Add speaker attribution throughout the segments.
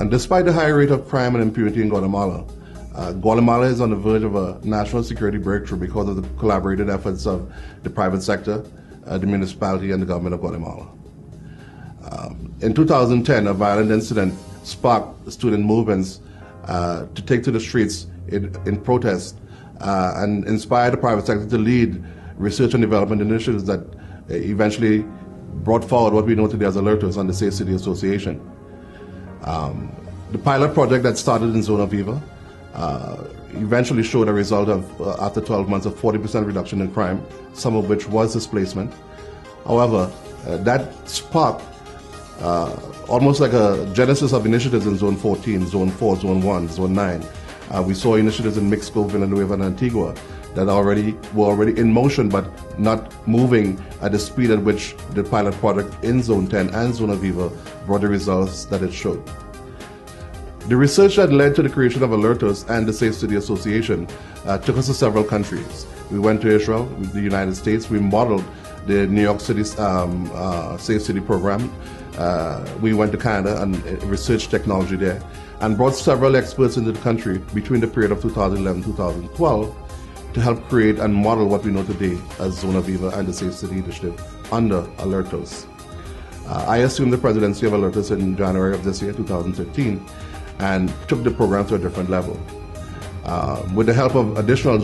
Speaker 1: And despite the high rate of crime and impunity in Guatemala, Guatemala is on the verge of a national security breakthrough because of the collaborated efforts of the private sector, the municipality, and the government of Guatemala. In 2010, a violent incident sparked student movements to take to the streets in protest and inspired the private sector to lead research and development initiatives that eventually brought forward what we know today as ALERTOS and the Safe City Association. The pilot project that started in Zona Viva eventually showed a result of, after 12 months, of 40% reduction in crime, some of which was displacement. However, that sparked almost like a genesis of initiatives in Zone 14, Zone 4, Zone 1, Zone 9. We saw initiatives in Mixco, Villanueva, and Antigua that were already in motion but not moving at the speed at which the pilot project in Zone 10 and Zona Viva brought the results that it showed. The research that led to the creation of ALERTOS and the Safe City Association took us to several countries. We went to Israel, the United States. We modeled the New York City Safe City program. We went to Canada and researched technology there and brought several experts into the country between the period of 2011-2012 to help create and model what we know today as Zona Viva and the Safe City Initiative under ALERTOS. I assumed the presidency of ALERTOS in January of this year, 2013, and took the program to a different level. With the help of additional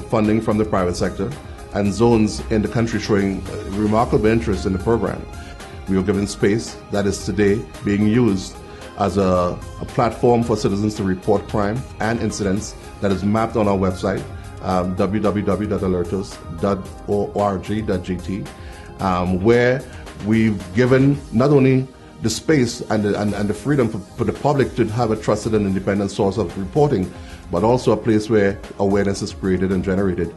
Speaker 1: funding from the private sector and zones in the country showing remarkable interest in the program, we were given space that is today being used as a platform for citizens to report crime and incidents that is mapped on our website, www.alertos.org.gt, where we've given not only the space and the freedom for the public to have a trusted and independent source of reporting, but also a place where awareness is created and generated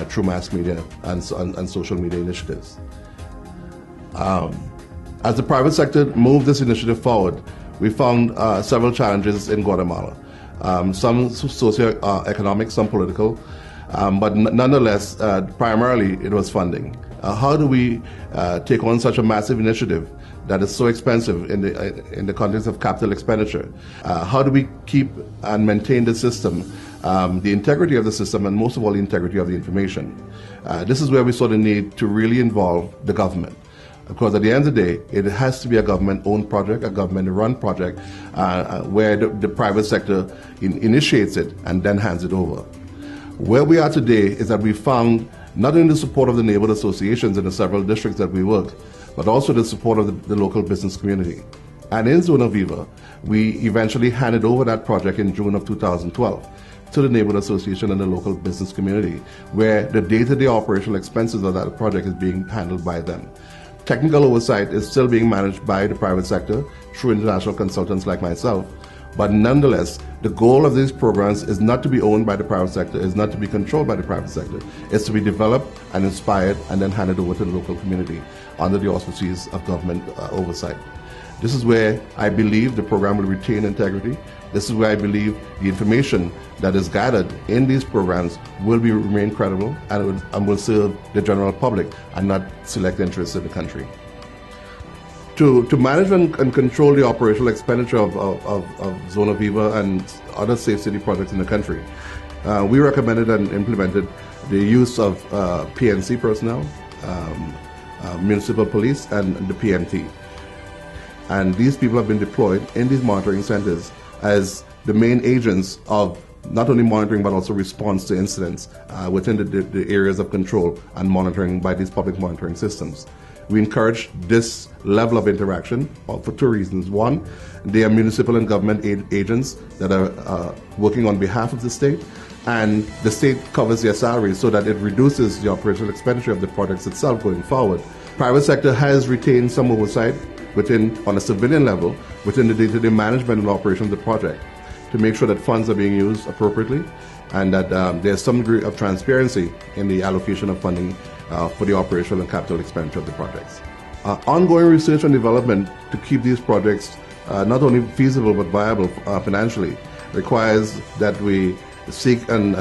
Speaker 1: through mass media and social media initiatives. As the private sector moved this initiative forward, we found several challenges in Guatemala, some socio-economic, some political, but nonetheless, primarily it was funding. How do we take on such a massive initiative that is so expensive in the context of capital expenditure? How do we keep and maintain the system, the integrity of the system, and most of all, the integrity of the information? This is where we saw the need to really involve the government. Because at the end of the day, it has to be a government-owned project, a government-run project, where the private sector initiates it and then hands it over. Where we are today is that we found not only the support of the neighborhood associations in the several districts that we work, but also the support of the local business community. And in Zona Viva, we eventually handed over that project in June of 2012 to the neighborhood association and the local business community, where the day-to-day operational expenses of that project is being handled by them. Technical oversight is still being managed by the private sector through international consultants like myself. But nonetheless, the goal of these programs is not to be owned by the private sector, is not to be controlled by the private sector. It's to be developed and inspired and then handed over to the local community under the auspices of government oversight. This is where I believe the program will retain integrity. This is where I believe the information that is gathered in these programs will remain credible and will serve the general public and not select interests in the country. To manage and control the operational expenditure of Zona Viva and other safe city projects in the country, we recommended and implemented the use of PNC personnel, municipal police, and the PMT. And these people have been deployed in these monitoring centers as the main agents of not only monitoring but also response to incidents within the areas of control and monitoring by these public monitoring systems. We encourage this level of interaction for two reasons. One, they are municipal and government agents that are working on behalf of the state, and the state covers their salaries so that it reduces the operational expenditure of the projects itself going forward. Private sector has retained some oversight on a civilian level within the day-to-day management and operation of the project to make sure that funds are being used appropriately and that there's some degree of transparency in the allocation of funding for the operational and capital expenditure of the projects. Ongoing research and development to keep these projects not only feasible but viable financially requires that we seek and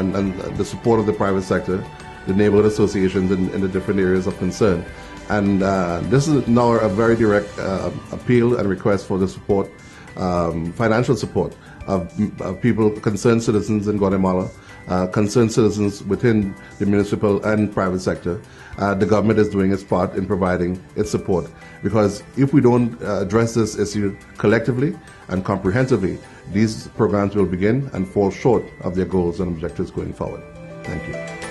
Speaker 1: the support of the private sector, the neighborhood associations in the different areas of concern. And this is now a very direct appeal and request for the support financial support of people, concerned citizens in Guatemala, concerned citizens within the municipal and private sector. The government is doing its part in providing its support, because if we don't address this issue collectively and comprehensively, these programs will begin and fall short of their goals and objectives going forward. Thank you.